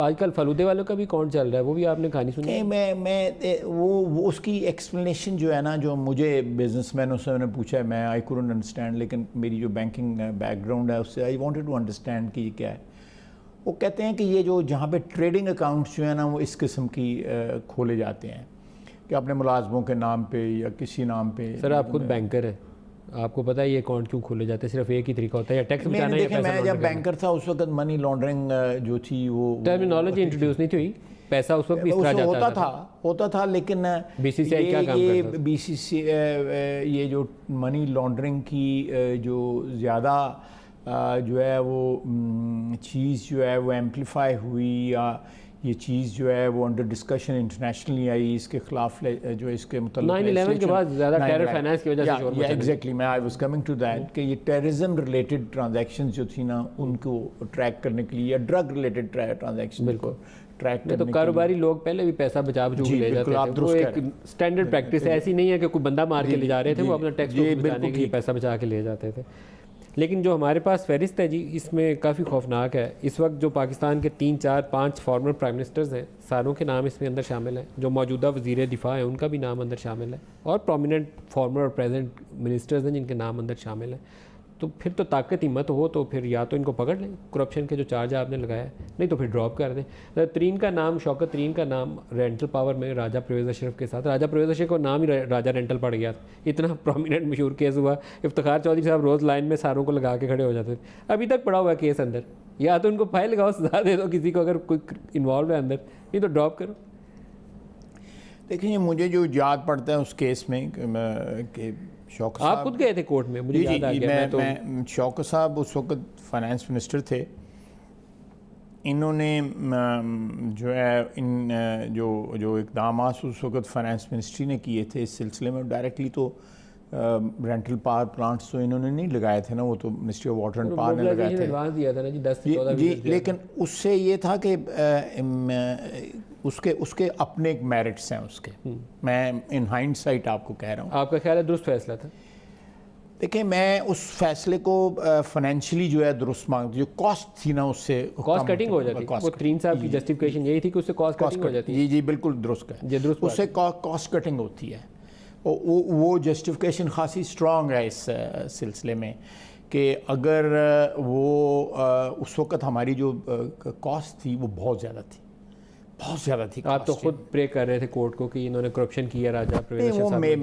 آج کل فلودے والوں کا بھی اکاؤنٹ چل رہا ہے, وہ بھی آپ نے کہانی سنی؟ میں وہ اس کی ایکسپلینیشن جو ہے نا, جو مجھے بزنس مینوں سے نے پوچھا ہے, میں آئی کوڈنٹ انڈرسٹینڈ, لیکن میری جو بینکنگ بیک گراؤنڈ ہے اس سے آئی وانٹڈ ٹو انڈرسٹینڈ کہ یہ کیا ہے. وہ کہتے ہیں کہ یہ جو جہاں پہ ٹریڈنگ اکاؤنٹس جو ہیں نا وہ اس قسم کی کھولے جاتے ہیں کہ اپنے ملازموں کے نام پہ یا کسی نام پہ. سر آپ خود بینکر ہیں, آپ کو پتہ ہے یہ اکاؤنٹ کیوں کھولے جاتے ہیں؟ صرف ایک ہی طریقہ ہوتا ہے, یا ٹیکس بچانا یا پیسہ میں جب بینکر تھا اس وقت منی لانڈرنگ جو تھی وہ ٹرمینالوجی انٹروڈیوس نہیں تھی ہوئی, پیسہ اس وقت بھی اس طرح ہوتا تھا لیکن بی سی سی آئی کیا کام کرتا تھا؟ بی سی سی یہ جو منی لانڈرنگ کی جو زیادہ جو ہے وہ چیز جو ہے وہ ایمپلیفائی ہوئی, یا یہ چیز جو ہے وہ انڈر ڈسکشن انٹرنیشنلی آئی, اس کے خلاف جو اس کے متعلق 9/11 کے بعد زیادہ ٹیرر فائنانس کی وجہ سے شور مچا. ایگزیکٹلی, میں I was coming to that کہ یہ ٹیررزم ریلیٹڈ ٹرانزیکشن جو تھی نا ان کو ٹریک کرنے کے لیے, یا ڈرگ ریلیٹڈ ٹرانزیکشن کو ٹریک کرنے تو کاروباری لوگ پہلے بھی پیسہ بچا کے لے جاتے تھے, وہ ایک اسٹینڈرڈ پریکٹس ہے, ایسی نہیں ہے کہ کوئی بندہ مار کے لے جا رہے تھے, وہ اپنا ٹیکس بچانے کے لیے پیسہ بچا کے لے جاتے تھے. لیکن جو ہمارے پاس فہرست ہے جی اس میں کافی خوفناک ہے. اس وقت جو پاکستان کے 3 4 5 فارمر پرائم منسٹرز ہیں, ساروں کے نام اس میں اندر شامل ہیں. جو موجودہ وزیر دفاع ہیں ان کا بھی نام اندر شامل ہے, اور پرومیننٹ فارمر اور پریزنٹ منسٹرز ہیں جن کے نام اندر شامل ہیں. تو پھر تو طاقت ہمت ہو تو پھر یا تو ان کو پکڑ لیں, کرپشن کے جو چارج آپ نے لگایا ہے, نہیں تو پھر ڈراپ کر دیں. ترین کا نام, شوکت ترین کا نام رینٹل پاور میں راجہ پرویز اشرف کے ساتھ, راجہ پرویز اشرف کو نام ہی راجہ رینٹل پڑ گیا, اتنا پرومیننٹ مشہور کیس ہوا. افتخار چودھری صاحب روز لائن میں ساروں کو لگا کے کھڑے ہو جاتے تھے, ابھی تک پڑا ہوا ہے کیس اندر. یا تو ان کو فائل لگاؤ, سزا دے دو کسی کو اگر کوئی انوالو ہے اندر, نہیں تو ڈراپ کرو. دیکھیں مجھے جو یاد پڑتا ہے اس کیس میں کہ شوکت صاحب, آپ خود گئے تھے کورٹ میں, مجھے یاد آ گیا. میں شوکت صاحب اس وقت فائنانس منسٹر تھے. انہوں نے جو ہے جو اقدامات اس وقت فائنانس منسٹری نے کیے تھے اس سلسلے میں, ڈائریکٹلی تو رینٹل پاور پلانٹس تو انہوں نے نہیں لگائے تھے نا, وہ تو ministry of water and power نے لگائے تھے. ایڈوانس دیا تھا نا جی 10 سے 14. جی, لیکن اس سے یہ تھا کہ اس کے اپنے ایک میرٹس ہیں اس کے. میں ان ہائنڈ سائٹ آپ کو کہہ رہا ہوں. آپ کا خیال ہے درست فیصلہ تھا؟ دیکھیں میں اس فیصلے کو فائنینشلی جو ہے درست مانگتا, جو کاسٹ تھی نا اس سے کاسٹ کٹنگ ہو جاتی. وہ ترین صاحب کی جسٹیفیکیشن یہی تھی کہ اس سے کاسٹ کٹنگ ہو جاتی ہے. جی بالکل درست ہے, اس سے کاسٹ کٹنگ ہوتی ہے. وہ جسٹیفیکیشن خاصی اسٹرانگ ہے اس سلسلے میں کہ اگر وہ اس وقت ہماری جو کاسٹ تھی وہ بہت زیادہ تھی. آپ تو خود پرے کر رہے تھے کورٹ کو کہ انہوں نے کرپشن کیا راجہ پرویز صاحب نے.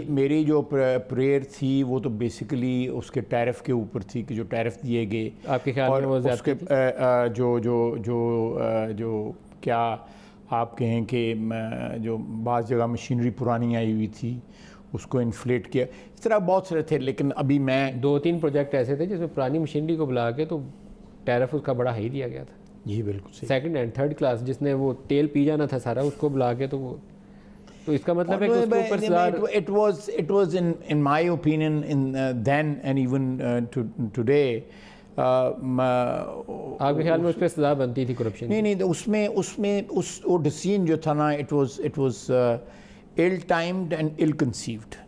میری جو پریئر تھی وہ تو بیسیکلی اس کے ٹیرف کے اوپر تھی کہ جو ٹیرف دیے گئے, آپ کے خیال میں وہ زیادتی تھی؟ جو کیا آپ کہیں کہ جو بعض جگہ مشینری پرانی آئی ہوئی تھی اس کو انفلیٹ کیا, اس طرح بہت سارے تھے. لیکن ابھی میں 2-3 پروجیکٹ ایسے تھے جس میں پرانی مشینری کو بلا کے تو ٹیرف اس کا بڑا ہائی دیا گیا تھا. جی بالکل صحیح. 2nd اینڈ 3rd کلاس جس نے وہ تیل پی جانا تھا سارا, اس کو بلا کے تو وہ, تو اس کا مطلب ہے کہ اس کے اوپر it was in my opinion then and even today آپ کے خیال میں اس پہ سزا بنتی تھی کرپشن؟ نہیں, اس میں وہ ڈیسیژن جو تھا نا, it was ill timed and ill conceived.